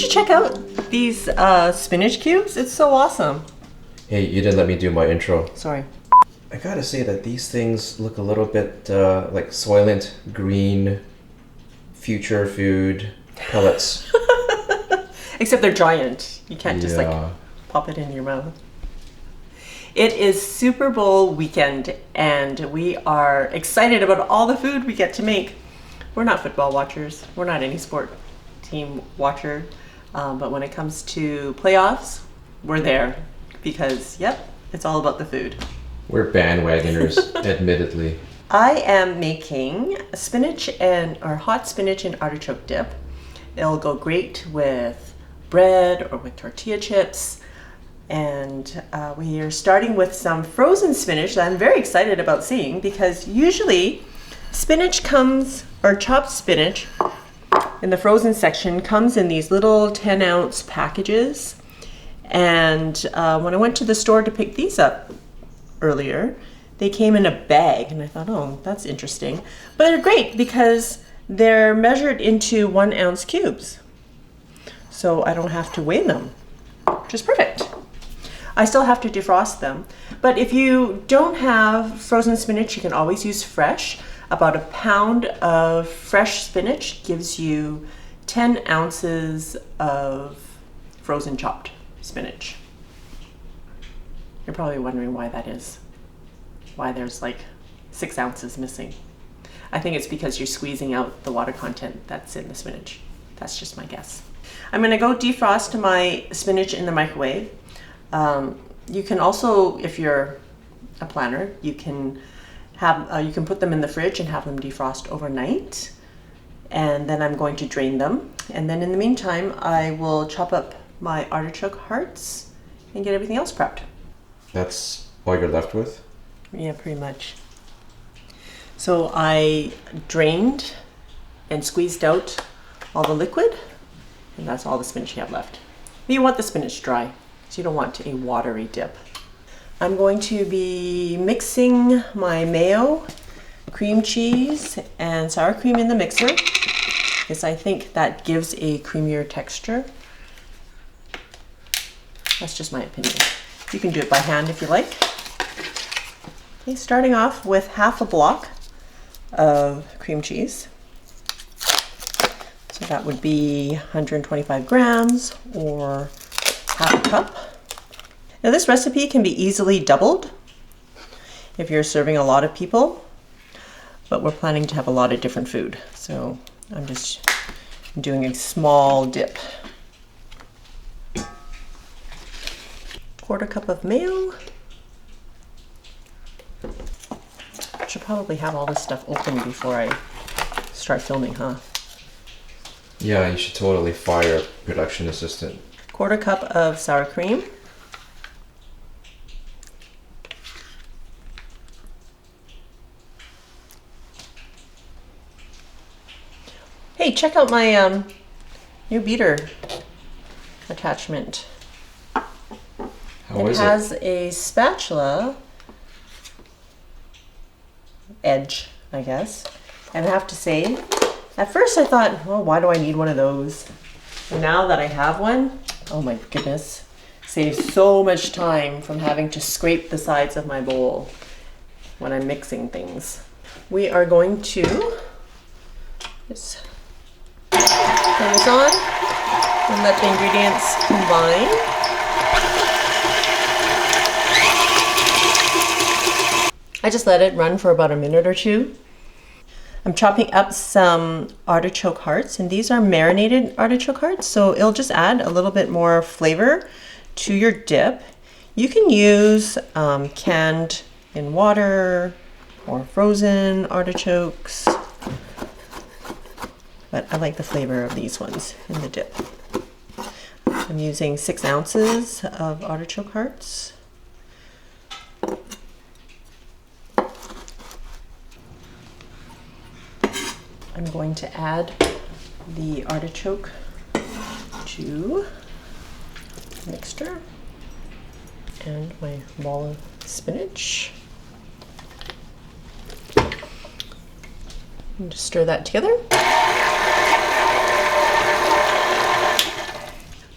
you check out these spinach cubes? It's so awesome. Hey, you didn't let me do my intro. Sorry. I gotta say that these things look a little bit like Soylent Green future food pellets. Except they're giant. You can't just like pop it in your mouth. It is Super Bowl weekend and we are excited about all the food we get to make. We're not football watchers. We're not any sport team watcher. But when it comes to playoffs, we're there because, yep, it's all about the food. We're bandwagoners, admittedly. I am making hot spinach and artichoke dip. It'll go great with bread or with tortilla chips. And we are starting with some frozen spinach that I'm very excited about seeing because usually spinach comes, or chopped spinach in the frozen section comes in these little 10-ounce packages. And when I went to the store to pick these up earlier, they came in a bag and I thought, oh, that's interesting. But they're great because they're measured into 1-ounce cubes. So I don't have to weigh them, which is perfect. I still have to defrost them. But if you don't have frozen spinach, you can always use fresh. About a pound of fresh spinach gives you 10 ounces of frozen chopped spinach. You're probably wondering why that is. Why there's like 6 ounces missing. I think it's because you're squeezing out the water content that's in the spinach. That's just my guess. I'm gonna go defrost my spinach in the microwave. You can also, if you're a planner, you can put them in the fridge and have them defrost overnight. And then I'm going to drain them. And then in the meantime, I will chop up my artichoke hearts and get everything else prepped. That's all you're left with? Yeah, pretty much. So I drained and squeezed out all the liquid, and that's all the spinach you have left. But you want the spinach dry, so you don't want a watery dip. I'm going to be mixing my mayo, cream cheese, and sour cream in the mixer because I think that gives a creamier texture. That's just my opinion. You can do it by hand if you like. Okay, starting off with half a block of cream cheese. So that would be 125 grams or half a cup. Now this recipe can be easily doubled if you're serving a lot of people, but we're planning to have a lot of different food. So I'm just doing a small dip. Quarter cup of mayo. Should probably have all this stuff open before I start filming, huh? Yeah, you should totally fire a production assistant. Quarter cup of sour cream. Hey, check out my new beater attachment. It has a spatula edge, I guess. And I have to say, at first I thought, well, why do I need one of those? And now that I have one, oh my goodness, saves so much time from having to scrape the sides of my bowl when I'm mixing things. We are going to just turn this on and let the ingredients combine. I just let it run for about a minute or two. I'm chopping up some artichoke hearts, and these are marinated artichoke hearts, so it'll just add a little bit more flavor to your dip. You can use canned in water or frozen artichokes, but I like the flavor of these ones in the dip. I'm using 6 ounces of artichoke hearts. I'm going to add the artichoke to the mixture and my ball of spinach. And just stir that together.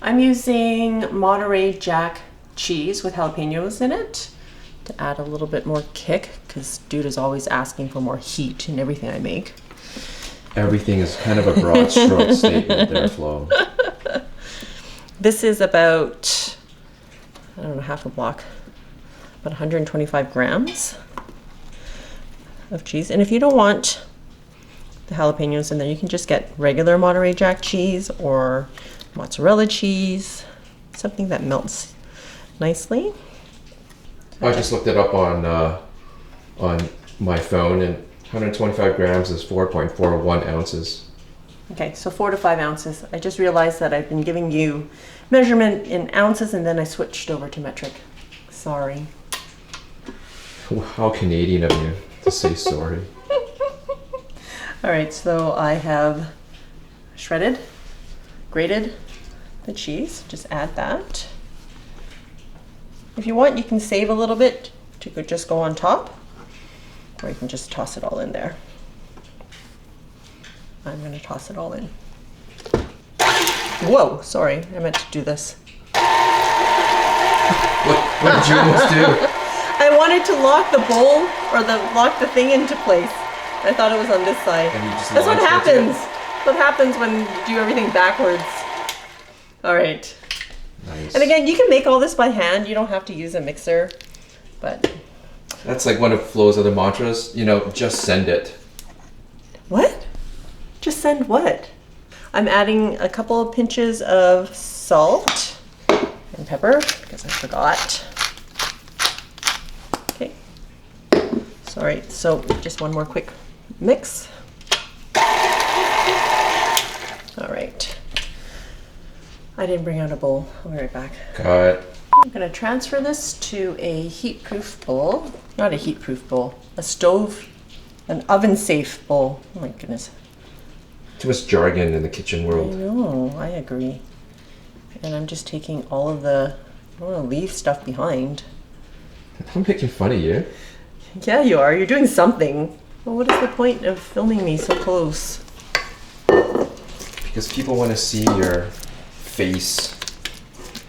I'm using Monterey Jack cheese with jalapenos in it to add a little bit more kick, because dude is always asking for more heat in everything I make. Everything is kind of a broad stroke statement there, Flo. This is about, I don't know, half a block, about 125 grams of cheese. And if you don't want the jalapenos in there, you can just get regular Monterey Jack cheese or mozzarella cheese, something that melts nicely. I just looked it up on my phone, and 125 grams is 4.41 ounces. Okay, so 4 to 5 ounces. I just realized that I've been giving you measurement in ounces and then I switched over to metric. Sorry. How Canadian of you to say sorry. All right, so I have shredded, grated the cheese. Just add that. If you want, you can save a little bit to just go on top, or you can just toss it all in there. I'm going to toss it all in. Whoa, sorry, I meant to do this. What did you almost do? I wanted to lock the bowl, or lock the thing into place. I thought it was on this side. And you just That's what launched it. happens. What happens when you do everything backwards. All right. Nice. And again, you can make all this by hand. You don't have to use a mixer, but. That's like one of Flo's other mantras, just send it. What? Just send what? I'm adding a couple of pinches of salt and pepper because I forgot. Okay. Sorry, so just one more quick mix. All right. I didn't bring out a bowl. I'll be right back. Cut. I'm going to transfer this to a heat-proof bowl. Not a heat-proof bowl, a stove, an oven-safe bowl. Oh my goodness. Too much jargon in the kitchen I world. know, I agree. And I'm just taking all of the, I don't want to leave stuff behind. I'm making fun of you. Yeah, you are. You're doing something. Well, what is the point of filming me so close? Because people want to see your face.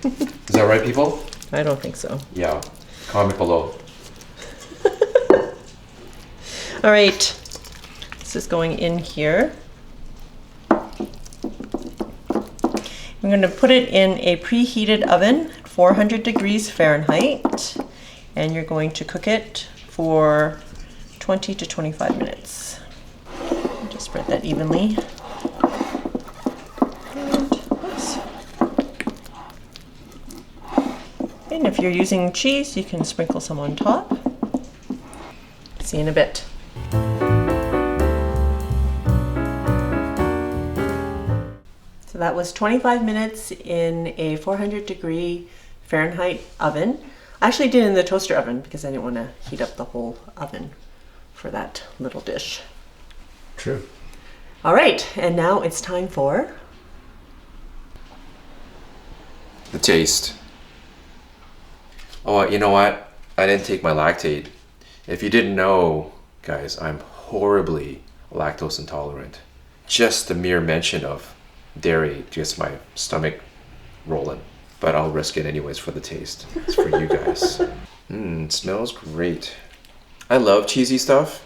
Is that right, people? I don't think so. Yeah. Comment below. All right. This is going in here. I'm going to put it in a preheated oven at 400 degrees Fahrenheit, and you're going to cook it for 20 to 25 minutes. Just spread that evenly. And if you're using cheese, you can sprinkle some on top. See you in a bit. So that was 25 minutes in a 400 degree Fahrenheit oven. I actually did it in the toaster oven because I didn't want to heat up the whole oven for that little dish. True. All right, and now it's time for The taste. Oh, you know what? I didn't take my lactate. If you didn't know, guys, I'm horribly lactose intolerant. Just the mere mention of dairy gets my stomach rolling. But I'll risk it anyways for the taste. It's for you guys. It smells great. I love cheesy stuff.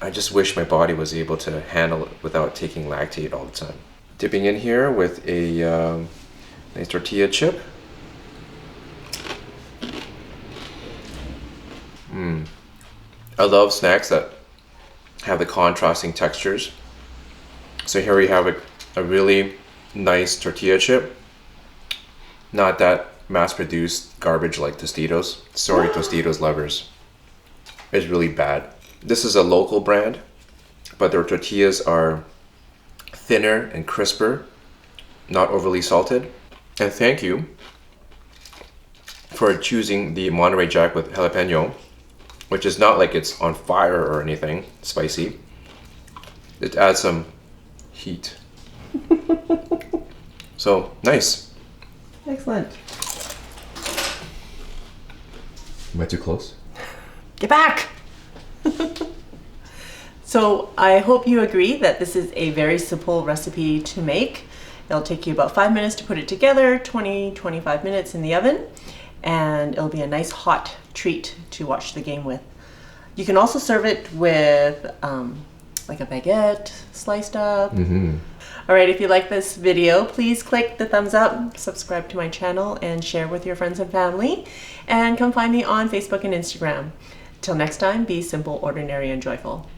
I just wish my body was able to handle it without taking lactate all the time. Dipping in here with a nice tortilla chip. I love snacks that have the contrasting textures. So here we have a really nice tortilla chip. Not that mass-produced garbage like Tostitos. Sorry, Tostitos lovers. It's really bad. This is a local brand, but their tortillas are thinner and crisper, not overly salted. And thank you for choosing the Monterey Jack with jalapeno, which is not like it's on fire or anything spicy. It adds some heat. So, nice. Excellent. Am I too close? Get back! So I hope you agree that this is a very simple recipe to make. It'll take you about 5 minutes to put it together, 20-25 minutes in the oven, and it'll be a nice hot treat to watch the game with. You can also serve it with like a baguette sliced up. All right, if you like this video, please click the thumbs up, subscribe to my channel, and share with your friends and family. And come find me on Facebook and Instagram. Till next time, be simple, ordinary, and joyful.